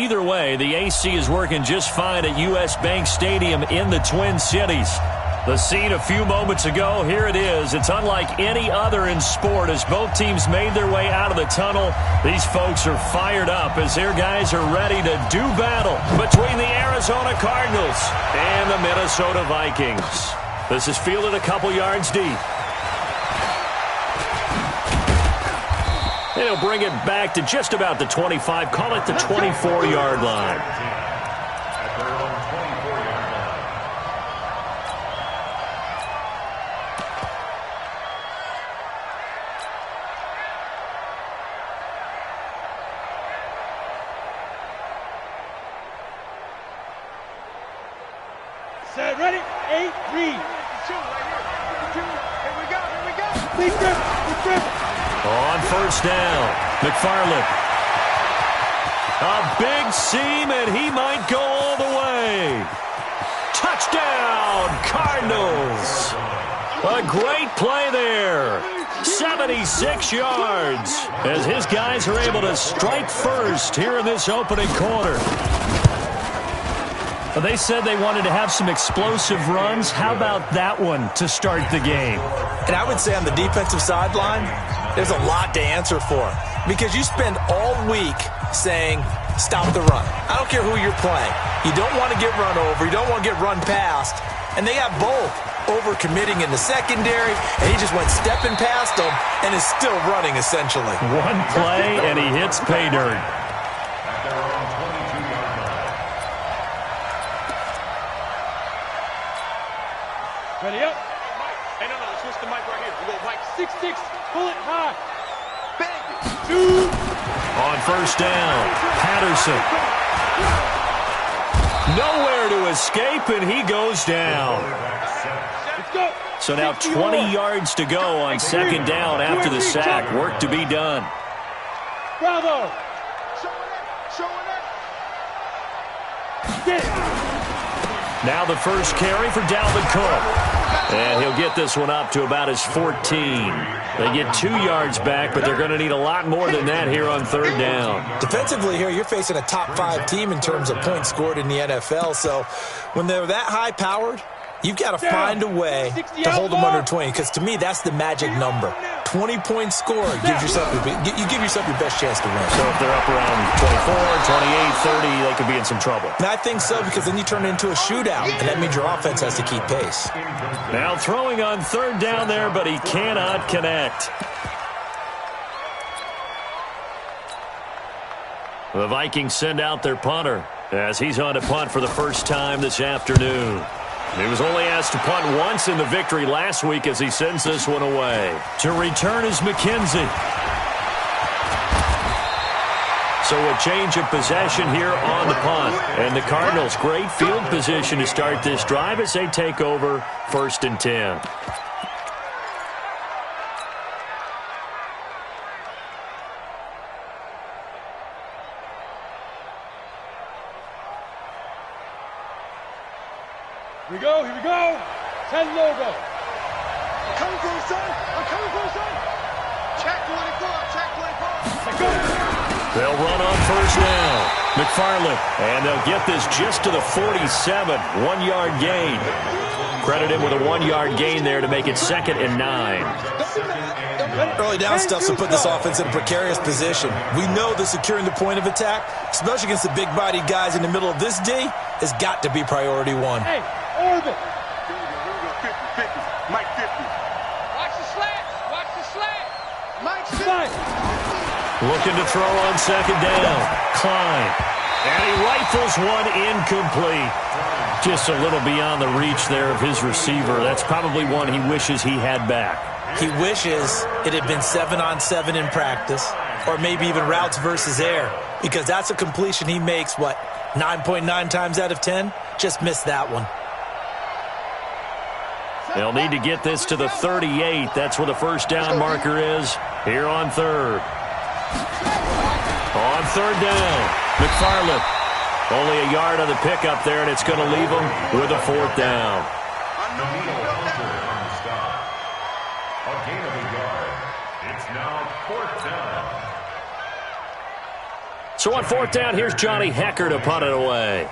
either way, the AC is working just fine at U.S. Bank Stadium in the Twin Cities. The scene a few moments ago, here it is. It's unlike any other in sport as both teams made their way out of the tunnel. These folks are fired up as their guys are ready to do battle between the Arizona Cardinals and the Minnesota Vikings. This is fielded a couple yards deep. And he'll bring it back to just about the 25, call it the 24-yard line. Set, ready, 8, read. Here we go. Big trip. On first down, McFarland. A big seam, and he might go all the way. Touchdown, Cardinals. A great play there. 76 yards as his guys are able to strike first here in this opening quarter. Well, they said they wanted to have some explosive runs. How about that one to start the game? And I would say on the defensive sideline, there's a lot to answer for because you spend all week saying, stop the run. I don't care who you're playing. You don't want to get run over. You don't want to get run past. And they have both over-committing in the secondary, and he just went stepping past them and is still running, essentially. One play, and he hits pay dirt. Ready up. Hey, no, switch the mic right here. We go Mike 6'6", pull it high. Bang it. 2. On first down, Patterson. Nowhere to escape, and he goes down. Let's go. So now 20 yards to go on second down after the sack. Work to be done. Bravo. Showing up. Get it. Now the first carry for Dalvin Cook. And he'll get this one up to about his 14. They get 2 yards back, but they're going to need a lot more than that here on third down. Defensively here, you're facing a top-5 team in terms of points scored in the NFL. So when they're that high-powered, you've got to find a way to hold them under 20, because to me, that's the magic number. 20-point score gives yourself you give yourself your best chance to win. So if they're up around 24, 28, 30, they could be in some trouble. And I think so, because then you turn it into a shootout, and that means your offense has to keep pace. Now throwing on third down there, but he cannot connect. The Vikings send out their punter as he's on to punt for the first time this afternoon. He was only asked to punt once in the victory last week as he sends this one away. To return is McKenzie. So a change of possession here on the punt. And the Cardinals, great field position to start this drive as they take over 1st and 10. Here we go. 10 logo. I'm coming for you, son. Check 24. Let's go. They'll run on first down. McFarland. And they'll get this just to the 47. 1-yard gain. Credit him with a 1-yard gain there to make it 2nd and 9. Early down stuff to put this offense in a precarious position. We know that securing the point of attack, especially against the big-bodied guys in the middle of this D, has got to be priority 1. Hey, orbit. 50. Mike 50. Watch the slant. Mike 50. Looking to throw on second down. Klein. And he rifles one incomplete. Just a little beyond the reach there of his receiver. That's probably one he wishes he had back. He wishes it had been 7-on-7 in practice, or maybe even routes versus air, because that's a completion he makes, 9.9 times out of 10? Just missed that one. They'll need to get this to the 38. That's where the first down marker is here on third. On third down, McFarland. Only a yard on the pickup there, and it's going to leave him with a 4th down. A gain of a yard. It's now 4th down. So on fourth down, here's Johnny Hecker to punt it away.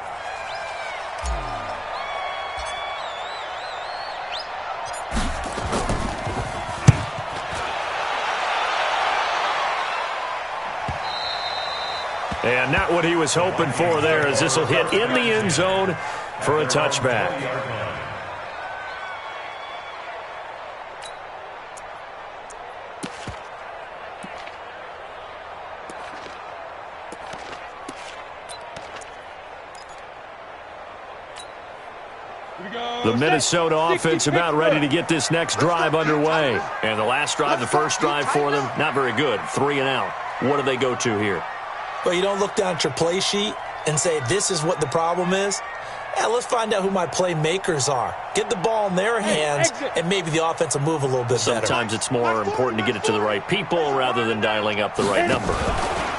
And not what he was hoping for there, as this will hit in the end zone for a touchback. The Minnesota offense about ready to get this next drive underway. And the last drive, the first drive for them, not very good. 3 and out. What do they go to here? Well, you don't look down at your play sheet and say, this is what the problem is. Yeah, let's find out who my playmakers are. Get the ball in their hands, and maybe the offense will move a little bit better. Sometimes it's more important to get it to the right people rather than dialing up the right number.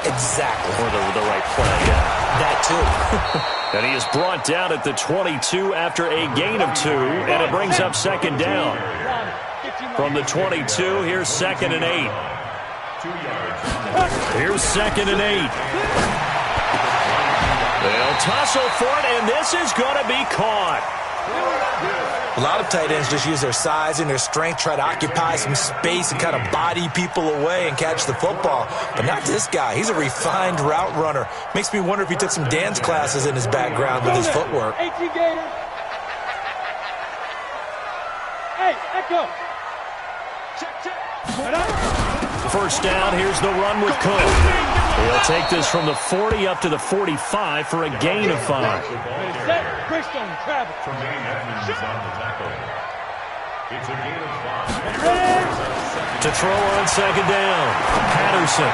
Exactly. Or the right play, yeah. That too. And he is brought down at the 22 after a gain of 2, and it brings up second down. From the 22, here's 2nd and 8. Here's 2nd and 8. They'll tussle for it, and this is going to be caught. A lot of tight ends just use their size and their strength, try to occupy some space and kind of body people away and catch the football. But not this guy. He's a refined route runner. Makes me wonder if he took some dance classes in his background with his footwork. Hey, let go. First down, here's the run with Cook. He'll take this from the 40 up to the 45 for a gain of 5. To throw on second down, Patterson.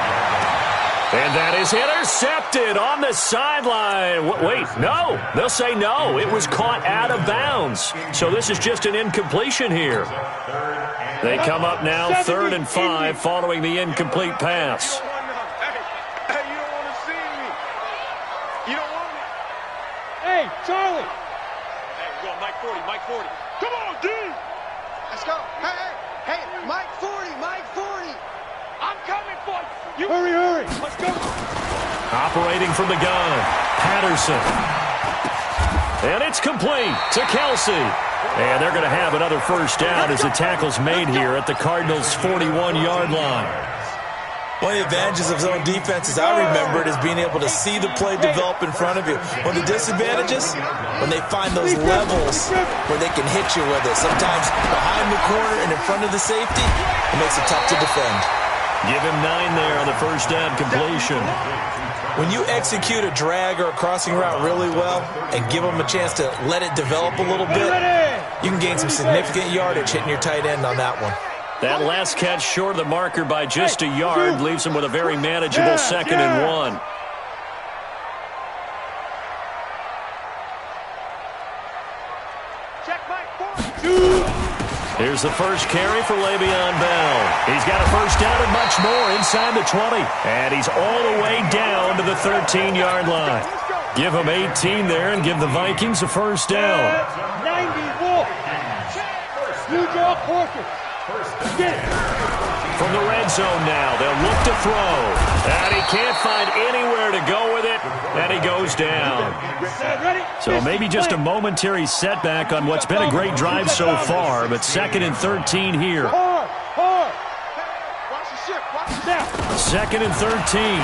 And that is intercepted on the sideline. Wait, no. They'll say no. It was caught out of bounds. So this is just an incompletion here. They come up now 3rd and 5 following the incomplete pass. Hey, you don't want to see me. You don't want me. Hey, Charlie. Hey, we're going Mike 40, Mike 40. Come on, D. Let's go. Hey, Mike 40, Mike 40. I'm coming for you. Hurry. Let's go. Operating from the gun, Patterson. And it's complete to Kelsey. And they're going to have another first down as the tackle's made here at the Cardinals' 41-yard line. One of the advantages of zone defense, as I remember it, is being able to see the play develop in front of you. One of the disadvantages, when they find those levels where they can hit you with it. Sometimes behind the corner and in front of the safety, it makes it tough to defend. Give him 9 there on the first down completion. When you execute a drag or a crossing route really well and give them a chance to let it develop a little bit, you can gain some significant yardage hitting your tight end on that one. That last catch short of the marker by just a yard leaves him with a very manageable 2nd and 1. Here's the first carry for Le'Veon Bell. He's got a first down and much more inside the 20. And he's all the way down to the 13-yard line. Give him 18 there and give the Vikings a first down. 94. New York Horses. Get it. From the red zone now, they'll look to throw. And he can't find anywhere to go with it, and he goes down. So maybe just a momentary setback on what's been a great drive so far, but 2nd and 13 here. Hard. Watch the ship. Watch the step. 2nd and 13.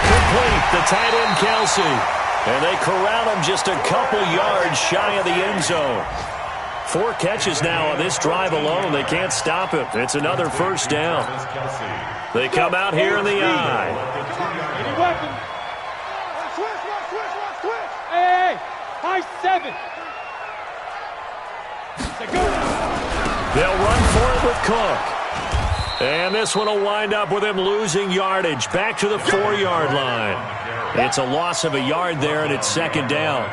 Complete, the tight end Kelsey. And they corral him just a couple yards shy of the end zone. 4 catches now on this drive alone. They can't stop him. It's another first down. They come out here in the eye. Any weapon. Switch. Hey. High 7. They'll run for it with Cook. And this one will wind up with him losing yardage. Back to the 4-yard line. It's a loss of a yard there, and it's 2nd down.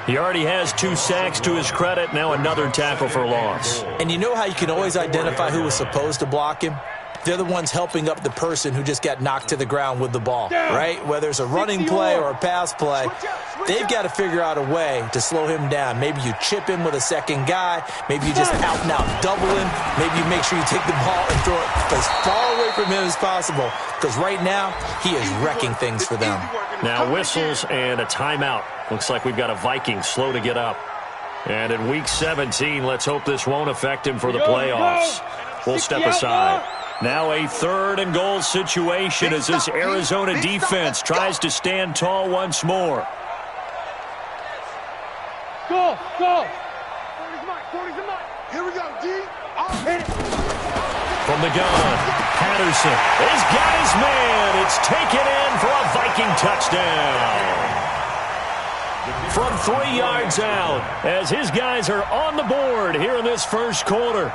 He already has 2 sacks to his credit. Now another tackle for loss. And you know how you can always identify who was supposed to block him? they're the ones helping up the person who just got knocked to the ground with the ball, right? Whether it's a running play or a pass play, they've got to figure out a way to slow him down. Maybe you chip him with a second guy. Maybe you just out and out double him. Maybe you make sure you take the ball and throw it as far away from him as possible, because right now he is wrecking things for them. Now whistles and a timeout. Looks like we've got a Viking slow to get up. And in Week 17, let's hope this won't affect him for the playoffs. We'll step aside. Now a 3rd and goal situation as this Arizona defense tries to stand tall once more. Go, go. 40's mine, 40's mine. Here we go, D. I'll hit it. From the gun, Patterson has got his man. It's taken in for a Viking touchdown. From 3 yards out, as his guys are on the board here in this first quarter.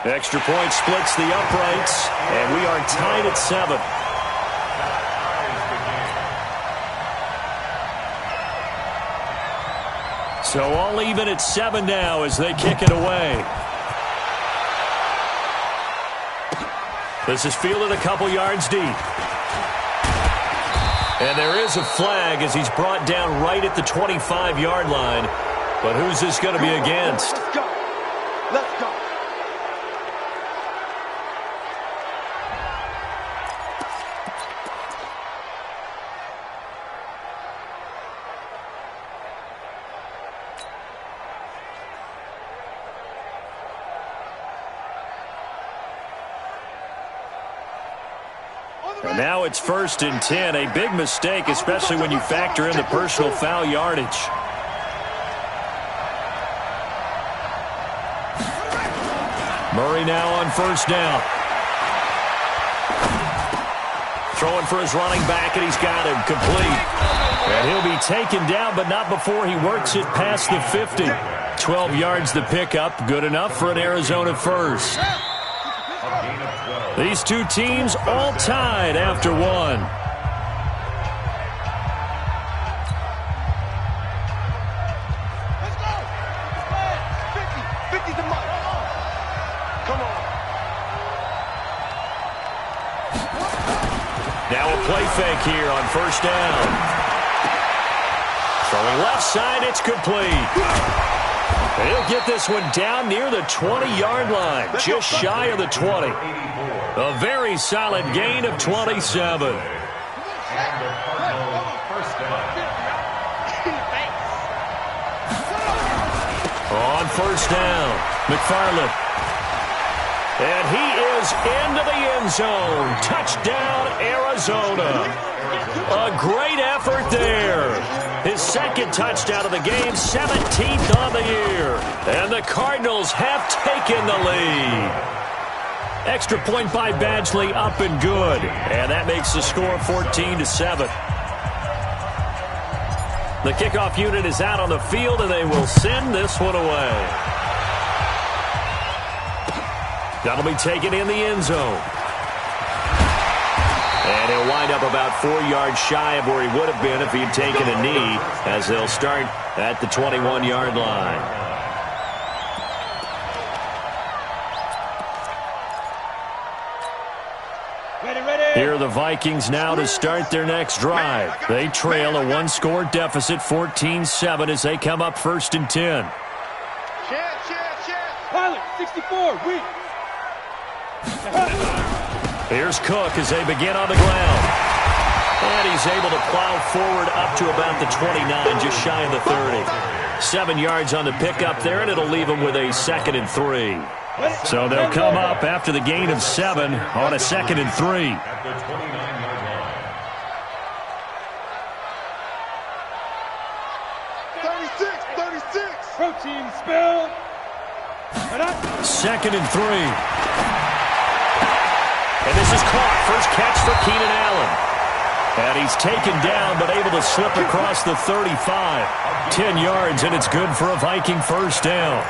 Extra point splits the uprights, and we are tied at 7. So all even at 7 now as they kick it away. This is fielded a couple yards deep. And there is a flag as he's brought down right at the 25-yard line. But who's this going to be against? Let's go. Let's go. And now it's 1st and 10. A big mistake, especially when you factor in the personal foul yardage. Murray now on 1st down. Throwing for his running back, and he's got him complete. And he'll be taken down, but not before he works it past the 50. 12 yards the pickup, good enough for an Arizona first. These two teams all tied after 1. Let's go. 50. 50's the mark. Come on. Now a play fake here on 1st down. Throwing left side, it's complete. He'll get this one down near the 20-yard line, just shy of the 20. A very solid gain of 27. On 1st down, McFarland. And he is into the end zone. Touchdown, Arizona. A great effort there. His 2nd touchdown of the game, 17th on the year. And the Cardinals have taken the lead. Extra point by Badgley, up and good. And that makes the score 14-7. The kickoff unit is out on the field, and they will send this one away. That'll be taken in the end zone. And he'll wind up about 4 yards shy of where he would have been if he had taken a knee, as they'll start at the 21-yard line. Here are the Vikings now to start their next drive. They trail a 1-score deficit, 14-7, as they come up 1st and 10. Pilot, 64, weak. Here's Cook as they begin on the ground. And he's able to plow forward up to about the 29, just shy of the 30. 7 yards on the pickup there, and it'll leave him with a 2nd and 3. So they'll come up after the gain of 7 on a 2nd and 3. At the 29-yard line. 36. Protein spill. 2nd and 3. And this is caught. First catch for Keenan Allen. And he's taken down, but able to slip across the 35. 10 yards, and it's good for a Viking 1st down.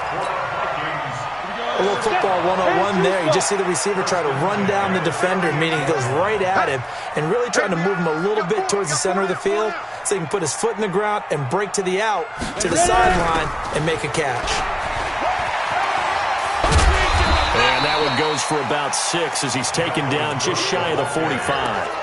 A little football 101 there. You just see the receiver try to run down the defender, meaning he goes right at him and really trying to move him a little bit towards the center of the field so he can put his foot in the ground and break to the out, to the sideline, and make a catch. And that one goes for about 6 as he's taken down just shy of the 45.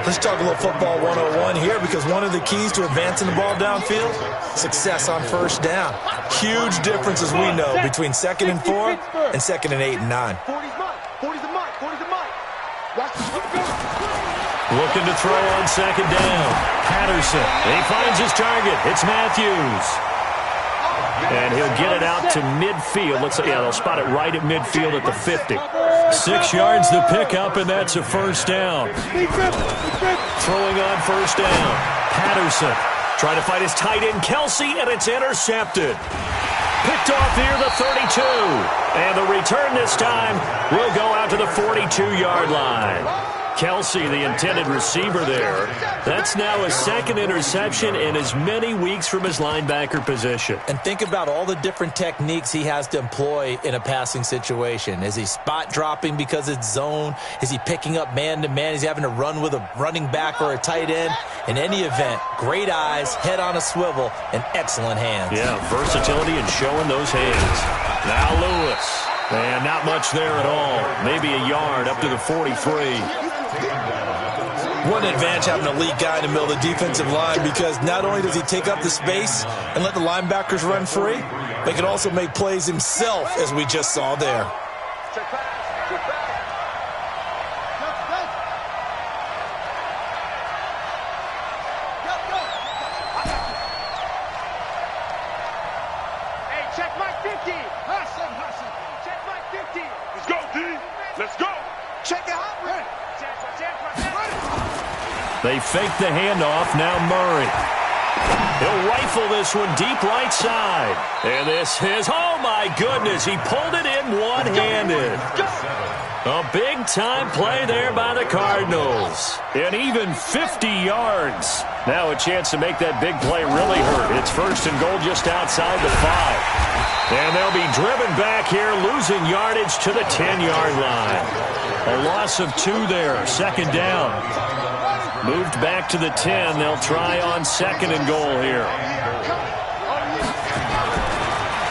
Let's talk a little football 101 here, because one of the keys to advancing the ball downfield, success on first down. Huge difference, as we know, between 2nd and 4 and 2nd and 8 and 9. 40's mine. 40's the mine. 40's the mine. Looking to throw on 2nd down. Patterson. He finds his target. It's Matthews. And he'll get it out to midfield. Looks like, yeah, they'll spot it right at midfield at the 50. 6 yards the pickup, and that's a first down. Throwing on first down. Patterson trying to find his tight end, Kelsey, and it's intercepted. Picked off near the 32. And the return this time will go out to the 42-yard line. Kelsey, the intended receiver there. That's now his 2nd interception in as many weeks from his linebacker position. And think about all the different techniques he has to employ in a passing situation. Is he spot dropping because it's zone? Is he picking up man-to-man? Is he having to run with a running back or a tight end? In any event, great eyes, head on a swivel, and excellent hands. Yeah, versatility and showing those hands. Now Lewis. And not much there at all. Maybe a yard up to the 43. What an advantage having a elite guy in the middle of the defensive line, because not only does he take up the space and let the linebackers run free, but he can also make plays himself, as we just saw there. Check back. Check back. Hey, check my 50. Hustle. Check my 50. Let's go, D. Let's go. Check it out. Ready. They fake the handoff. Now Murray. He'll rifle this one deep right side. And this is, oh my goodness, he pulled it in one-handed. A big-time play there by the Cardinals. And even 50 yards. Now a chance to make that big play really hurt. It's 1st and goal just outside the 5. And they'll be driven back here, losing yardage to the 10-yard line. A loss of 2 there, 2nd down. Moved back to the 10. They'll try on 2nd and goal here.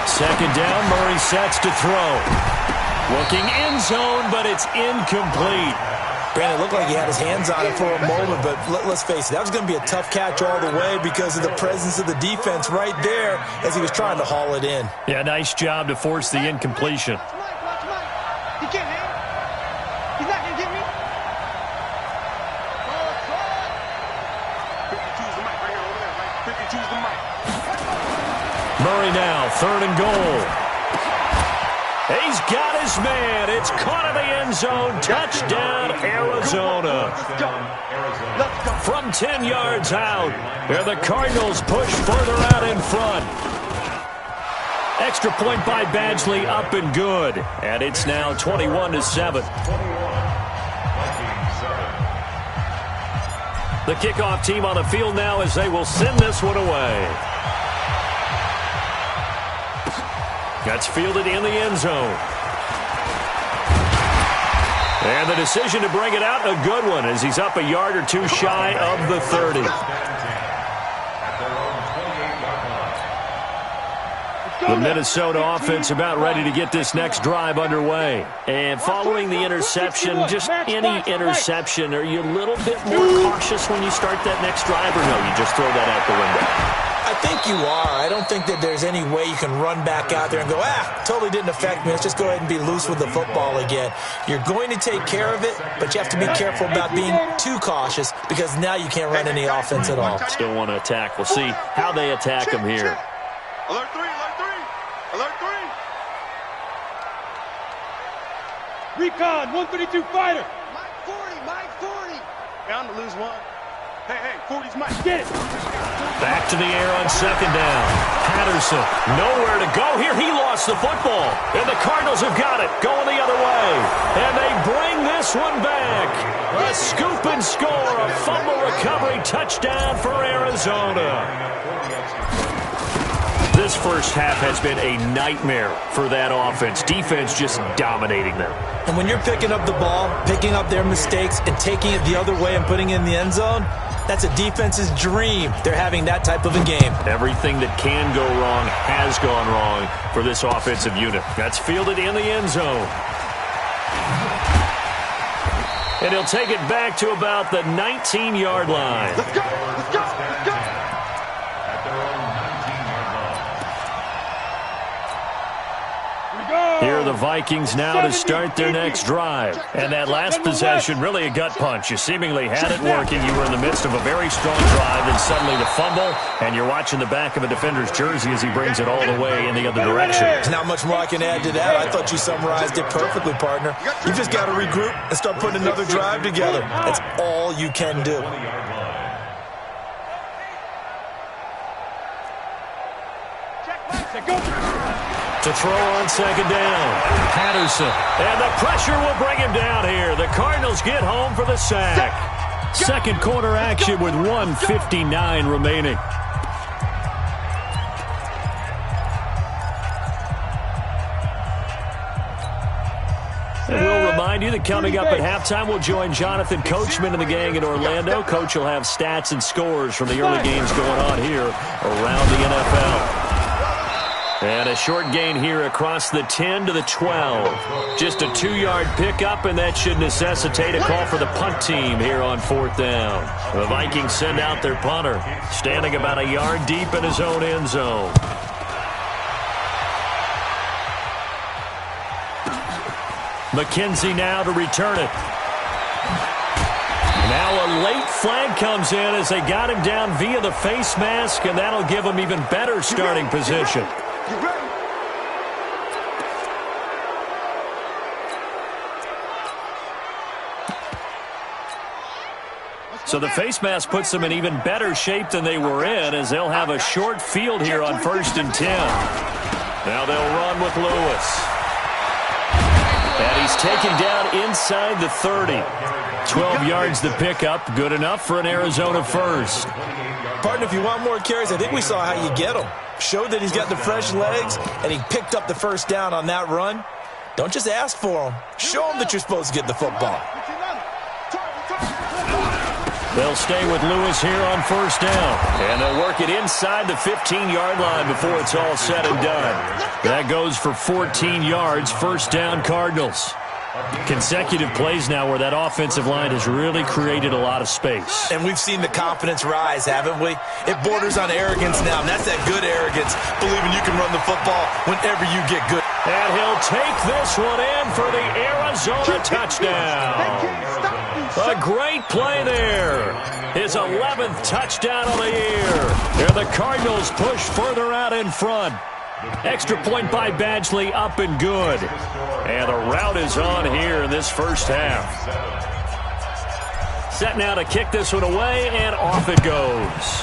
2nd down, Murray sets to throw. Looking end zone, but it's incomplete. Brandon, it looked like he had his hands on it for a moment, but let's face it, that was going to be a tough catch all the way because of the presence of the defense right there as he was trying to haul it in. Yeah, nice job to force the incompletion. He can't hang. He's not going to get me. Choose the mic right here over there, right? Choose the mic. Murray now, 3rd and goal. He's got his man. It's caught in the end zone. Touchdown, Arizona. From 10 yards out, and the Cardinals push further out in front. Extra point by Badgley, up and good. And it's now 21-7. The kickoff team on the field now as they will send this one away. That's fielded in the end zone. And the decision to bring it out, a good one, as he's up a yard or 2 shy of the 30. The Minnesota offense about ready to get this next drive underway. And following the interception, just any interception, are you a little bit more cautious when you start that next drive, or no, you just throw that out the window? I think you are. I don't think that there's any way you can run back out there and go, totally didn't affect me. Let's just go ahead and be loose with the football again. You're going to take care of it, but you have to be careful about being too cautious because now you can't run any offense at all. Still want to attack. We'll see how they attack him here. Alert 3, alert 3. Alert 3. Recon, 132 fighter. Mike 40. Bound to lose one. Hey, 40's Mike. Get it. Back to the air on 2nd down. Patterson, nowhere to go here. He lost the football. And the Cardinals have got it, going the other way. And they bring this one back. A scoop and score, a fumble recovery touchdown for Arizona. This first half has been a nightmare for that offense. Defense just dominating them. And when you're picking up the ball, picking up their mistakes, and taking it the other way and putting it in the end zone, that's a defense's dream. They're having that type of a game. Everything that can go wrong has gone wrong for this offensive unit. That's fielded in the end zone. And he'll take it back to about the 19-yard line. Let's go! Let's go! Let's go! Here are the Vikings now to start their next drive. And that last possession, really a gut punch. You seemingly had it working. You were in the midst of a very strong drive, and suddenly the fumble, and you're watching the back of a defender's jersey as he brings it all the way in the other direction. There's not much more I can add to that. I thought you summarized it perfectly, partner. You just got to regroup and start putting another drive together. That's all you can do. To throw on second down. Patterson. And the pressure will bring him down here. The Cardinals get home for the sack. Second quarter action with 1:59 remaining. And we'll remind you that coming up at halftime, we'll join Jonathan Coachman and the gang in Orlando. Coach will have stats and scores from the early games going on here around the NFL. And a short gain here across the 10 to the 12. Just a 2-yard pickup, and that should necessitate a call for the punt team here on fourth down. The Vikings send out their punter, standing about a yard deep in his own end zone. McKenzie now to return it. Now a late flag comes in as they got him down via the face mask, and that'll give him even better starting position. So the face mask puts them in even better shape than they were in, as they'll have a short field here on 1st and 10. Now they'll run with Lewis. And he's taken down inside the 30. 12 yards to pick up. Good enough for an Arizona first. Partner, if you want more carries, I think we saw how you get them. Showed that he's got the fresh legs, and he picked up the first down on that run. Don't just ask for them. Show them that you're supposed to get the football. They'll stay with Lewis here on first down. And they'll work it inside the 15-yard line before it's all said and done. That goes for 14 yards. First down, Cardinals. Consecutive plays now where that offensive line has really created a lot of space. And we've seen the confidence rise, haven't we? It borders on arrogance now, and that's that good arrogance, believing you can run the football whenever you get good. And he'll take this one in for the Arizona touchdown. A great play there. His 11th touchdown of the year. And the Cardinals push further out in front. Extra point by Badgley, up and good. And the route is on here in this first half. Set now to kick this one away, and off it goes.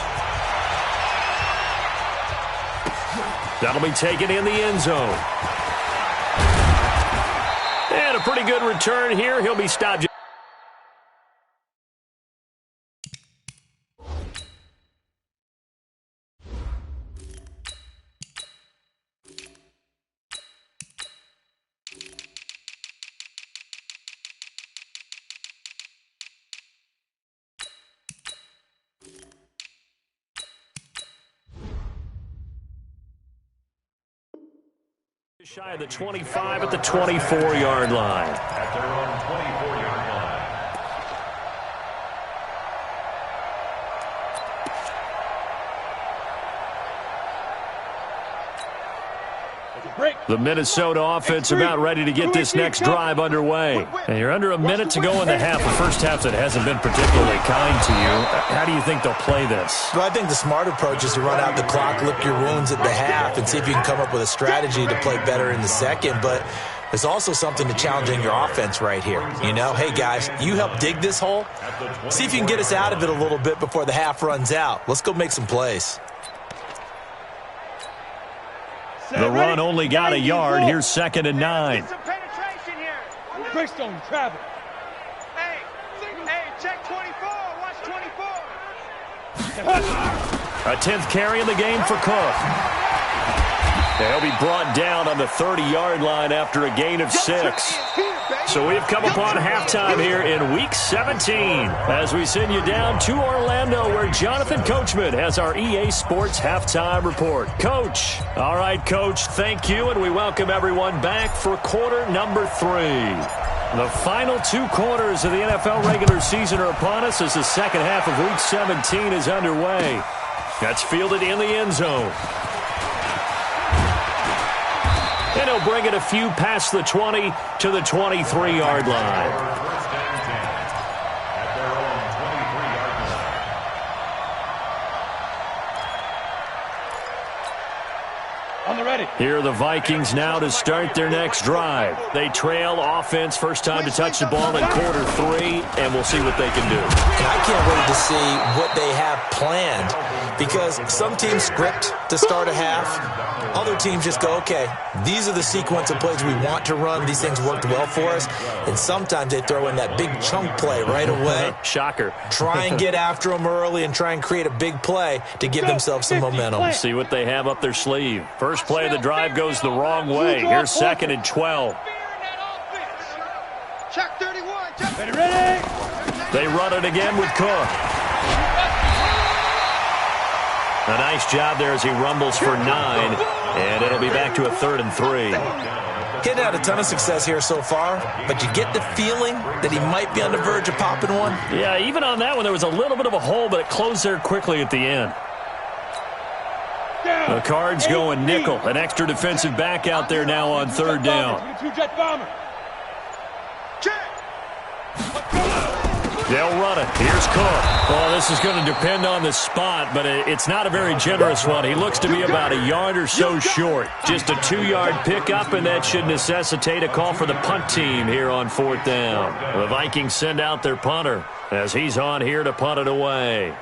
That'll be taken in the end zone. And a pretty good return here. He'll be stopped. Shy of the 25 at the 24-yard line. At their own 24-yard line. The Minnesota offense about ready to get this next drive underway. And you're under a minute to go in the half, a first half that hasn't been particularly kind to you. How do you think they'll play this? Well, I think the smart approach is to run out the clock, lick your wounds at the half, and see if you can come up with a strategy to play better in the second. But there's also something to challenging your offense right here. You know, hey, guys, you help dig this hole. See if you can get us out of it a little bit before the half runs out. Let's go make some plays. The run only got a yard. Here's 2nd and 9. Greystone, travel. Hey, check 24. Watch 24. A 10th carry in the game for Cook. They'll be brought down on the 30-yard line after a gain of 6. So we've come upon halftime here in Week 17 as we send you down to Orlando where Jonathan Coachman has our EA Sports Halftime Report. Coach. All right, Coach, thank you, and we welcome everyone back for quarter number 3. The final 2 quarters of the NFL regular season are upon us as the second half of Week 17 is underway. That's fielded in the end zone. And he'll bring it a few past the 20 to the 23-yard line. Here are the Vikings now to start their next drive. They trail offense, first time to touch the ball in quarter 3, and we'll see what they can do. And I can't wait to see what they have planned because some teams script to start a half. Other teams just go, okay, these are the sequence of plays we want to run. These things worked well for us. And sometimes they throw in that big chunk play right away. Shocker. Try and get after them early and try and create a big play to give themselves some momentum. See what they have up their sleeve. First play of the drive goes the wrong way. Here's 2nd and 12. Check 31. Ready. They run it again with Cook. A nice job there as he rumbles for 9, and it'll be back to a 3rd and 3. Getting out a ton of success here so far, but you get the feeling that he might be on the verge of popping one. Yeah, even on that one, there was a little bit of a hole, but it closed there quickly at the end. The Cards going nickel. An extra defensive back out there now on 3rd down. They'll run it. Here's Cook. Well, this is going to depend on the spot, but it's not a very generous one. He looks to be about a yard or so short. Just a 2-yard pickup, and that should necessitate a call for the punt team here on 4th down. The Vikings send out their punter as he's on here to punt it away.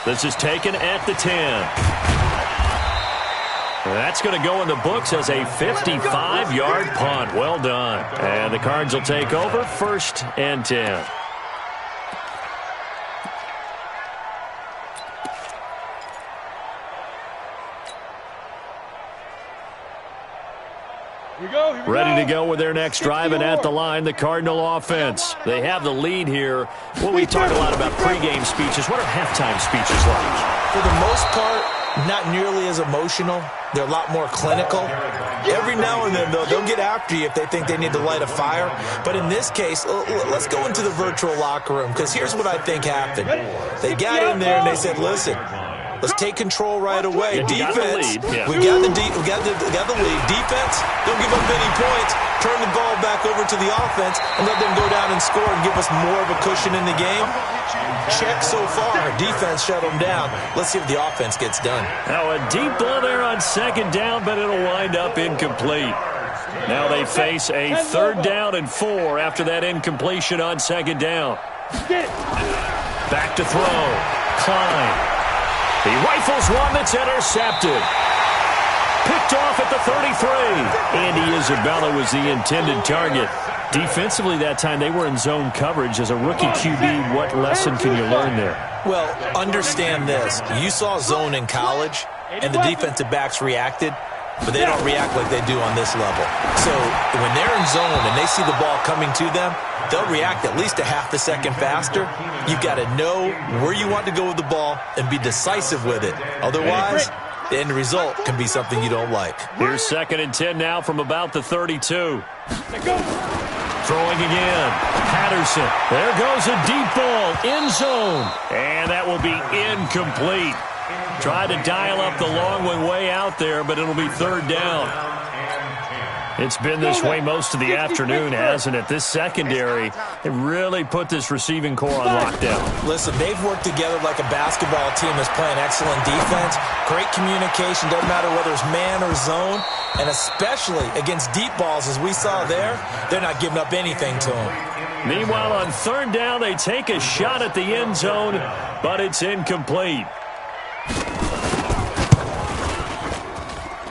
This is taken at the 10. That's going to go in the books as a 55-yard punt. Well done. And the Cards will take over 1st and 10. Ready to go with their next drive, and at the line, the Cardinal offense. They have the lead here. Well, we talk a lot about pregame speeches. What are halftime speeches like? For the most part, not nearly as emotional. They're a lot more clinical. Every now and then, though, they'll get after you if they think they need to light a fire. But in this case, let's go into the virtual locker room, because here's what I think happened. They got in there and they said, listen, let's take control right away. Defense, we got the lead. Defense, don't give up any points. Turn the ball back over to the offense and let them go down and score and give us more of a cushion in the game. Check so far. Defense shut them down. Let's see if the offense gets done. Now a deep ball there on 2nd down, but it'll wind up incomplete. Now they face a 3rd down and 4 after that incompletion on 2nd down. Back to throw. Klein. He rifles one that's intercepted. Picked off at the 33. Andy Isabella was the intended target. Defensively that time, they were in zone coverage. As a rookie QB, what lesson can you learn there? Well, understand this. You saw zone in college, and the defensive backs reacted, but they don't react like they do on this level. So when they're in zone and they see the ball coming to them, they'll react at least a half a second faster. You've got to know where you want to go with the ball and be decisive with it. Otherwise, the end result can be something you don't like. Here's 2nd and 10 now from about the 32. Throwing again. Patterson. There goes a deep ball. End zone. And that will be incomplete. Tried to dial up the long one way out there, but it'll be 3rd down. It's been this way most of the afternoon, hasn't it? This secondary, it really put this receiving core on lockdown. Listen, they've worked together like a basketball team that's playing excellent defense. Great communication, doesn't matter whether it's man or zone. And especially against deep balls, as we saw there, they're not giving up anything to them. Meanwhile, on third down, they take a shot at the end zone, but it's incomplete.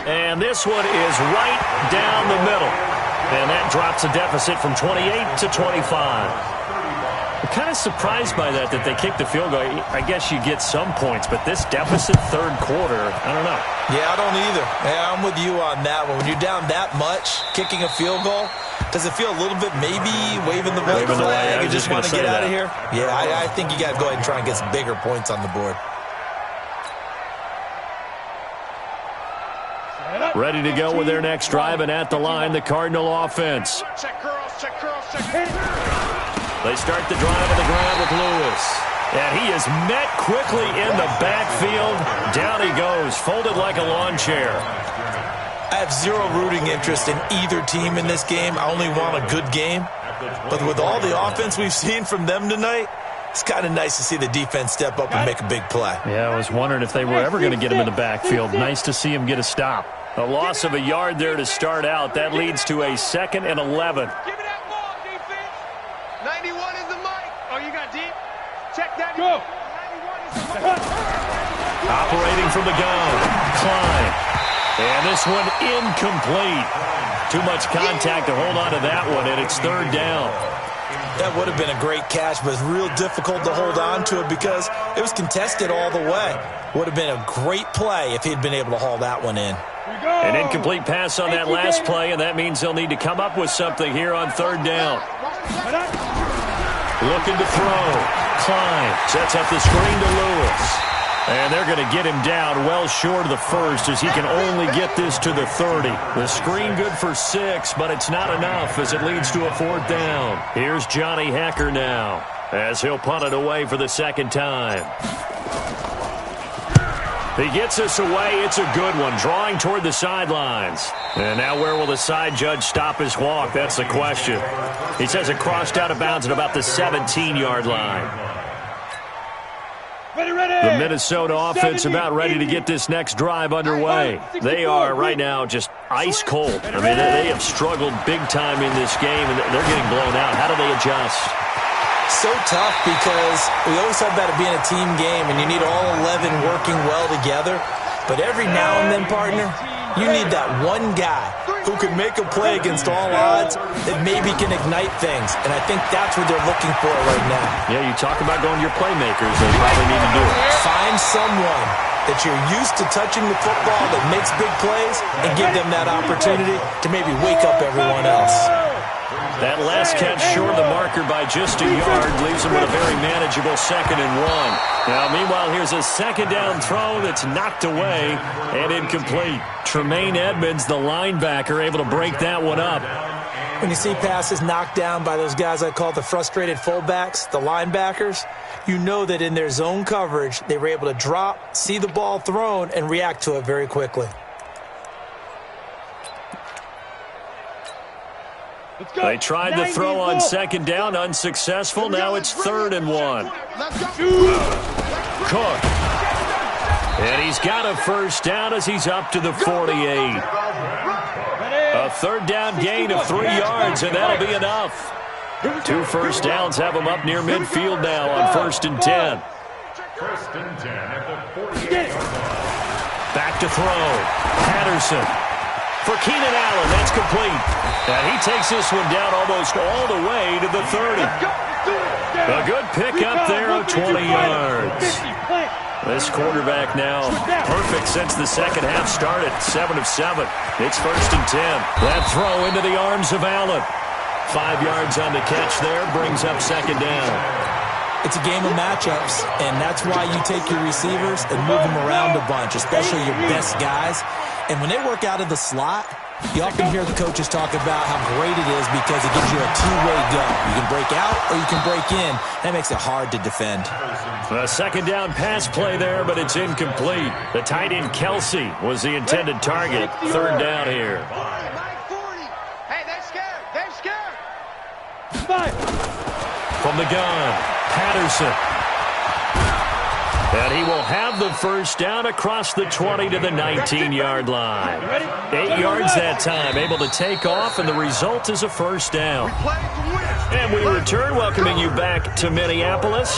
And this one is right down the middle. And that drops a deficit from 28 to 25. I'm kind of surprised by that they kicked the field goal. I guess you get some points, but this deficit third quarter, I don't know. Yeah, I don't either. Yeah, I'm with you on that one. When you're down that much, kicking a field goal, does it feel a little bit maybe waving the white flag? You just want to get out of here? Yeah, I think you got to go ahead and try and get some bigger points on the board. Ready to go with their next drive, and at the line, the Cardinal offense. Check curls, check curls, check. They start the drive on the ground with Lewis. And he is met quickly in the backfield. Down he goes, folded like a lawn chair. I have zero rooting interest in either team in this game. I only want a good game. But with all the offense we've seen from them tonight, it's kind of nice to see the defense step up and make a big play. Yeah, I was wondering if they were ever going to get him in the backfield. Nice to see him get a stop. A loss of a yard there to start out. That leads to a 2nd and 11. Give me that ball, defense. 91 is the mic. Oh, you got deep? Check that. Go. 91 is the mic. Operating from the gun. Klein. And this one incomplete. Too much contact to hold on to that one, and it's third down. That would have been a great catch, but it's real difficult to hold on to it because it was contested all the way. Would have been a great play if he'd been able to haul that one in. An incomplete pass on that last play, and that means they'll need to come up with something here on third down. Looking to throw. Klein sets up the screen to Lewis. And they're going to get him down well short of the first as he can only get this to the 30. The screen good for 6, but it's not enough as it leads to a 4th down. Here's Johnny Hecker now as he'll punt it away for the second time. He gets us away. It's a good one, drawing toward the sidelines. And now where will the side judge stop his walk? That's the question. He says it crossed out of bounds at about the 17-yard line. The Minnesota offense about ready to get this next drive underway. They are right now just ice cold. I mean, they have struggled big time in this game, and they're getting blown out. How do they adjust? So tough because we always talk about it being a team game, and you need all 11 working well together. But every now and then, partner, you need that one guy who can make a play against all odds that maybe can ignite things. And I think that's what they're looking for right now. Yeah, you talk about going to your playmakers. They probably need to do it. Find someone that you're used to touching the football that makes big plays and give them that opportunity to maybe wake up everyone else. That last catch short of the marker by just a yard leaves him with a very manageable 2nd and 1. Now, meanwhile, here's a second down throw that's knocked away and incomplete. Tremaine Edmonds, the linebacker, able to break that one up. When you see passes knocked down by those guys I call the frustrated fullbacks, the linebackers, you know that in their zone coverage, they were able to drop, see the ball thrown, and react to it very quickly. They tried the throw on second down, unsuccessful. Now it's 3rd and 1. Cook. And he's got a first down as he's up to the 48. A third down gain of 3 yards, and that'll be enough. 2 first downs have him up near midfield now on 1st and 10. 1st and 10 at the 48. Back to throw. Patterson. For Keenan Allen, that's complete. And he takes this one down almost all the way to the 30. A good pickup there of 20 yards. This quarterback now perfect since the second half started. 7 of 7. It's 1st and 10. That throw into the arms of Allen. 5 yards on the catch there, brings up 2nd down. It's a game of matchups, and that's why you take your receivers and move them around a bunch, especially your best guys. And when they work out of the slot, you often hear the coaches talk about how great it is because it gives you a two-way go. You can break out or you can break in. That makes it hard to defend. A second down pass play there, but it's incomplete. The tight end Kelsey was the intended target. 3rd down here. From the gun, Patterson. And he will have the first down across the 20 to the 19-yard line. 8 yards that time, able to take off, and the result is a first down. And we return, welcoming you back to Minneapolis.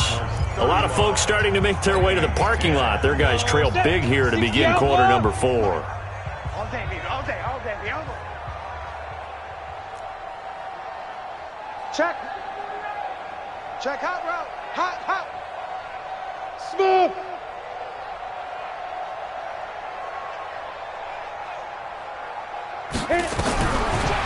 A lot of folks starting to make their way to the parking lot. Their guys trail big here to begin quarter number 4. All day, baby, all day, all day, baby. Check. Check, hot route. Hot, hot. Smooth.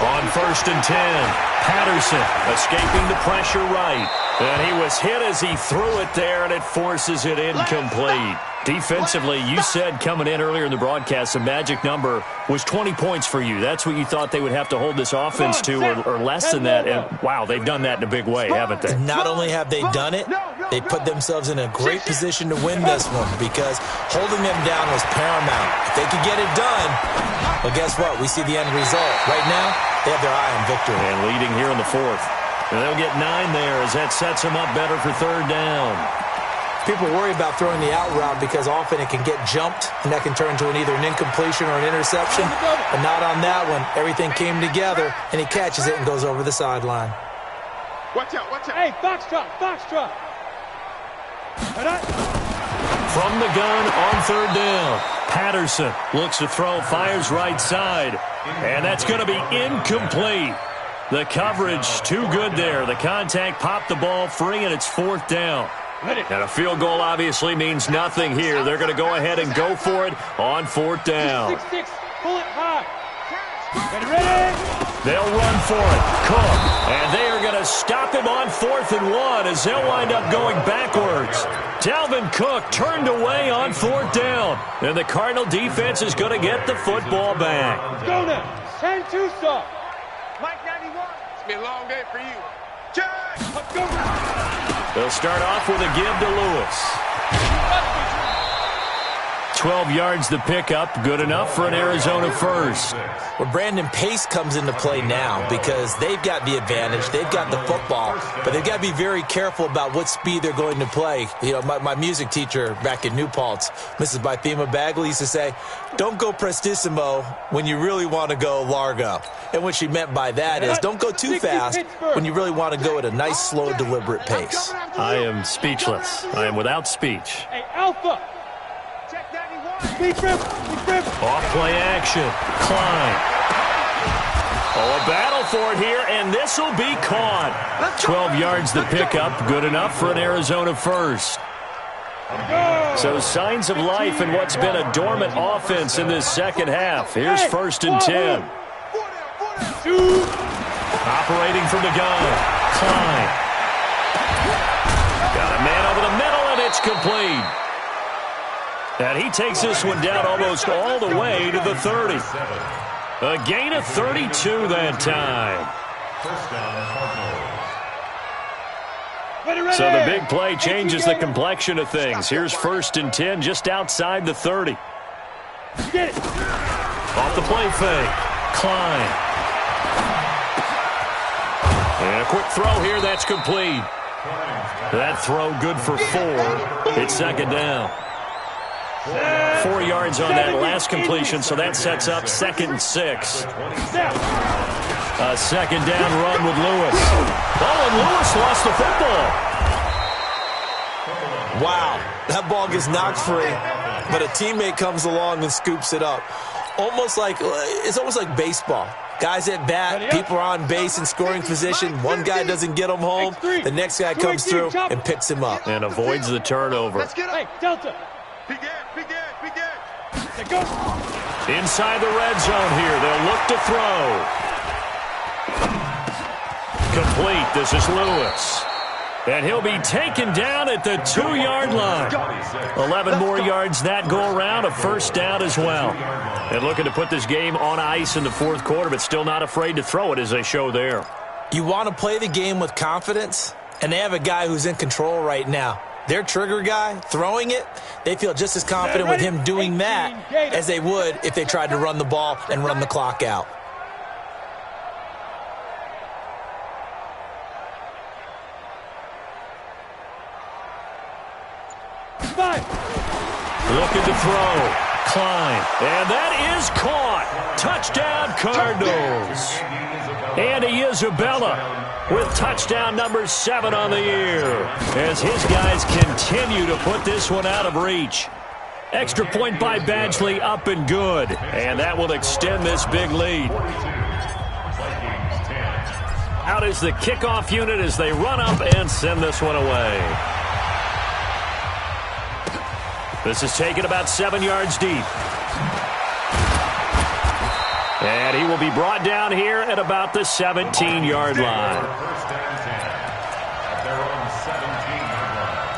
On 1st and 10, Patterson escaping the pressure right. And he was hit as he threw it there, and it forces it incomplete. Defensively, you said coming in earlier in the broadcast, the magic number was 20 points for you. That's what you thought they would have to hold this offense to, or less than that. And, wow, they've done that in a big way, haven't they? Not only have they done it, they put themselves in a great position to win this one because holding them down was paramount. If they could get it done, well, guess what? We see the end result. Right now, they have their eye on victory. And leading here in the 4th. And they'll get 9 there as that sets them up better for 3rd down. People worry about throwing the out route because often it can get jumped, and that can turn into either an incompletion or an interception. But not on that one. Everything came together, and he catches it and goes over the sideline. Watch out, watch out. Hey, foxtrot, foxtrot. From the gun on 3rd down, Patterson looks to throw, fires right side, and that's going to be incomplete. The coverage too good there. The contact popped the ball free, and it's 4th down. And a field goal obviously means nothing here. They're going to go ahead and go for it on 4th down. 6-6, pull it high. Ready? They'll run for it. Cook. And they are going to stop him on 4th and 1 as they'll wind up going backwards. Dalvin Cook turned away on 4th down. And the Cardinal defense is going to get the football back. Let's go now. 10-2 stop. Mike 91. It's been a long day for you. Jack. Let's go. They'll start off with a give to Lewis. 12 yards the pickup, good enough for an Arizona first. Well, Brandon, pace comes into play now because they've got the advantage. They've got the football, but they've got to be very careful about what speed they're going to play. You know, my music teacher back in New Paltz, Mrs. Bythema Bagley, used to say, don't go prestissimo when you really want to go largo. And what she meant by that is don't go too fast when you really want to go at a nice, slow, deliberate pace. I am speechless. I am without speech. Hey, Alpha. Off play action. Klein. Oh, a battle for it here, and this will be caught. 12 yards the pickup, good enough for an Arizona first. So signs of life in what's been a dormant offense in this second half. Here's 1st and 10. Operating from the gun. Klein. Got a man over the middle, and it's complete. And he takes this one down almost all the way to the 30. A gain of 32 that time. So the big play changes the complexion of things. Here's 1st and 10 just outside the 30. Off the play fake. Klein. And a quick throw here, that's complete. That throw good for 4. It's 2nd down. 4 yards on that last completion, so that sets up 2nd and 6. A 2nd down run with Lewis. Oh, and Lewis lost the football. Wow, that ball gets knocked free, but a teammate comes along and scoops it up. It's almost like baseball. Guys at bat, people are on base in scoring position. One guy doesn't get him home. The next guy comes through and picks him up. And avoids the turnover. Hey, Delta. Begin. Inside the red zone here. They'll look to throw. Complete. This is Lewis. And he'll be taken down at the 2-yard line. 11 more yards that go around. A 1st down as well. And looking to put this game on ice in the 4th quarter, but still not afraid to throw it as they show there. You want to play the game with confidence, and they have a guy who's in control right now. Their trigger guy, throwing it, they feel just as confident with him doing that as they would if they tried to run the ball and run the clock out. looking to throw. Klein. And that is caught. Touchdown, Cardinals. Andy Isabella with touchdown number 7 on the year as his guys continue to put this one out of reach. Extra point by Badgley, up and good. And that will extend this big lead. Out is the kickoff unit as they run up and send this one away. This is taken about 7 yards deep. And he will be brought down here at about the 17-yard line. First and 10 at their own 17-yard line.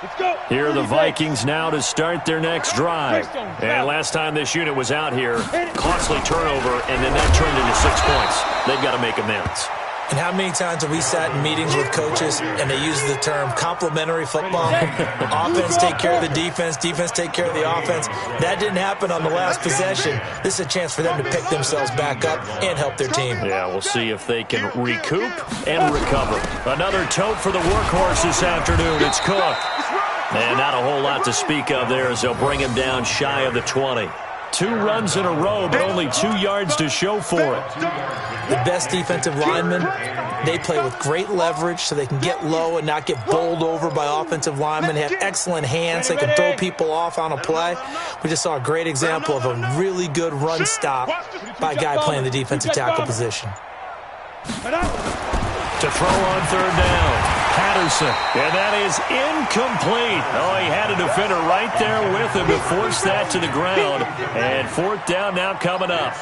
Let's go. Here are the Vikings now to start their next drive. And last time this unit was out here, costly turnover, and then that turned into 6 points. They've got to make amends. And how many times have we sat in meetings with coaches and they use the term complementary football? Offense take care of the defense, defense take care of the offense. That didn't happen on the last possession. This is a chance for them to pick themselves back up and help their team. Yeah, we'll see if they can recoup and recover. Another tote for the workhorse this afternoon. It's Cook. And not a whole lot to speak of there as they'll bring him down shy of the 20. 2 runs in a row, but only 2 yards to show for it. The best defensive linemen, they play with great leverage so they can get low and not get bowled over by offensive linemen. They have excellent hands. They can throw people off on a play. We just saw a great example of a really good run stop by a guy playing the defensive tackle position. To throw on third down. Patterson, and that is incomplete. Oh, he had a defender right there with him to force that to the ground. And 4th down now coming up.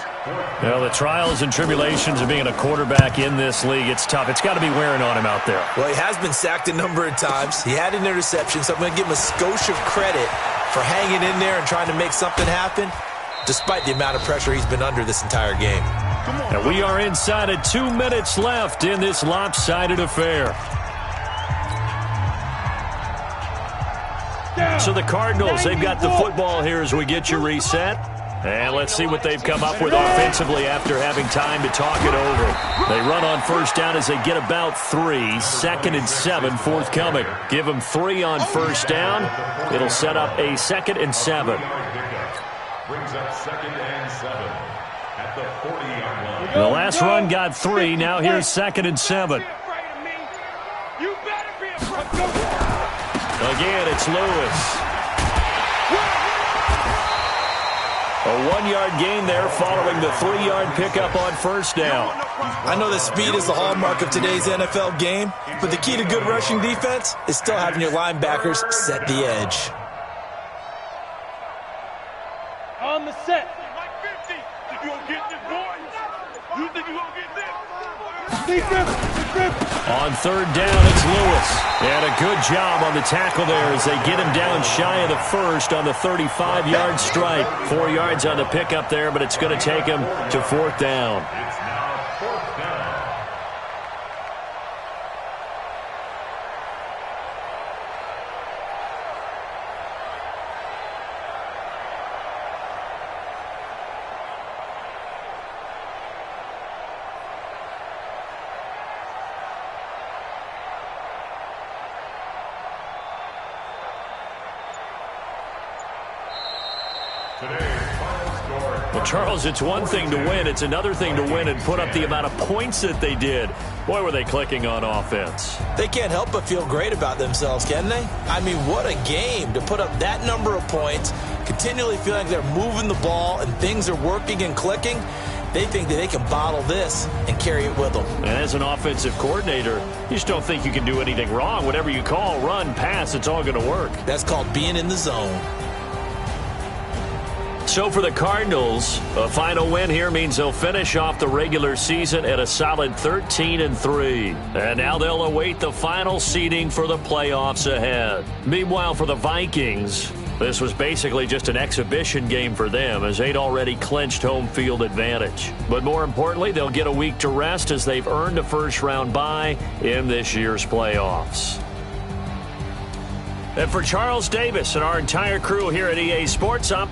Well, the trials and tribulations of being a quarterback in this league, it's tough. It's got to be wearing on him out there. Well, he has been sacked a number of times. He had an interception, so I'm going to give him a skosh of credit for hanging in there and trying to make something happen, despite the amount of pressure he's been under this entire game. And we are inside of 2 minutes left in this lopsided affair. So the Cardinals, they've got the football here as we get you reset. And let's see what they've come up with offensively after having time to talk it over. They run on first down as they get about 3. 2nd and 7 forthcoming. Give them 3 on first down. It'll set up a 2nd and 7. Brings up 2nd and 7 at the 40-yard line. The last run got 3. Now here's 2nd and 7. Again, it's Lewis. A 1-yard gain there following the 3-yard pickup on first down. I know that speed is the hallmark of today's NFL game, but the key to good rushing defense is still having your linebackers set the edge. On the set. Mike 50. You gonna get this, boy? You think you gonna get this? On third down, it's Lewis. And a good job on the tackle there as they get him down shy of the first on the 35-yard strike. 4 yards on the pickup there, but it's going to take him to 4th down. It's now 4th down. Well, Charles, it's one thing to win. It's another thing to win and put up the amount of points that they did. Boy, were they clicking on offense. They can't help but feel great about themselves, can they? I mean, what a game to put up that number of points, continually feeling like they're moving the ball and things are working and clicking. They think that they can bottle this and carry it with them. And as an offensive coordinator, you just don't think you can do anything wrong. Whatever you call, run, pass, it's all going to work. That's called being in the zone. So for the Cardinals, a final win here means they'll finish off the regular season at a solid 13-3. And now they'll await the final seeding for the playoffs ahead. Meanwhile, for the Vikings, this was basically just an exhibition game for them as they'd already clinched home field advantage. But more importantly, they'll get a week to rest as they've earned a first-round bye in this year's playoffs. And for Charles Davis and our entire crew here at EA Sports, I'm